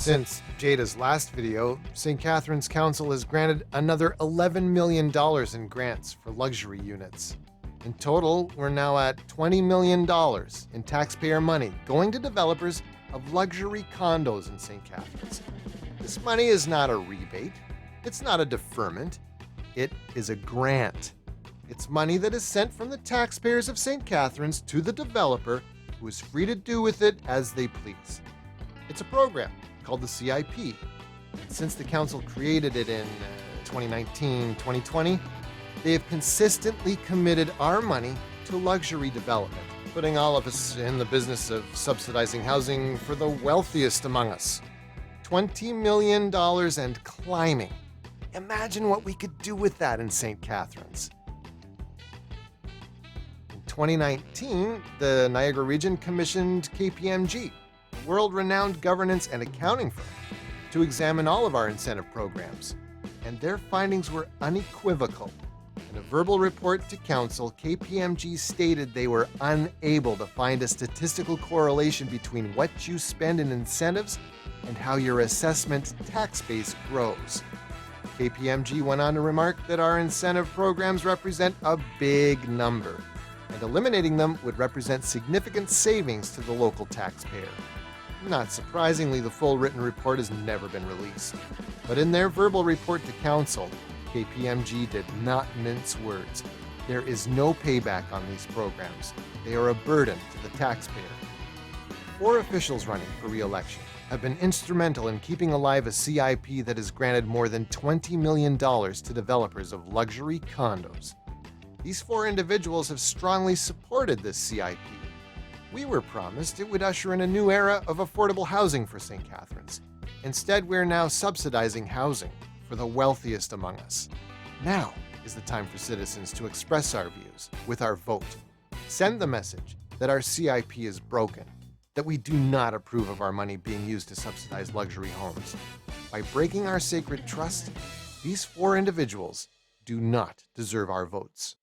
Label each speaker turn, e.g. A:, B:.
A: Since Jada's last video, St. Catharines Council has granted another $11 million in grants for luxury units. In total, we're now at $20 million in taxpayer money going to developers of luxury condos in St. Catharines. This money is not a rebate. It's not a deferment. It is a grant. It's money that is sent from the taxpayers of St. Catharines to the developer, who is free to do with it as they please. It's a program called the CIP. And since the council created it in 2019-2020, they have consistently committed our money to luxury development, putting all of us in the business of subsidizing housing for the wealthiest among us. $20 million and climbing. Imagine what we could do with that in St. Catharines. In 2019, the Niagara region commissioned KPMG, a world-renowned governance and accounting firm, to examine all of our incentive programs, and their findings were unequivocal. In a verbal report to council, KPMG stated they were unable to find a statistical correlation between what you spend in incentives and how your assessment tax base grows. KPMG went on to remark that our incentive programs represent a big number, and eliminating them would represent significant savings to the local taxpayer. Not surprisingly, the full written report has never been released. But in their verbal report to council, KPMG did not mince words. There is no payback on these programs. They are a burden to the taxpayer. 4 officials running for re-election have been instrumental in keeping alive a CIP that has granted more than $20 million to developers of luxury condos. These 4 individuals have strongly supported this CIP. We were promised it would usher in a new era of affordable housing for St. Catharines. Instead, we're now subsidizing housing for the wealthiest among us. Now is the time for citizens to express our views with our vote. Send the message that our CIP is broken, that we do not approve of our money being used to subsidize luxury homes. By breaking our sacred trust, these 4 individuals do not deserve our votes.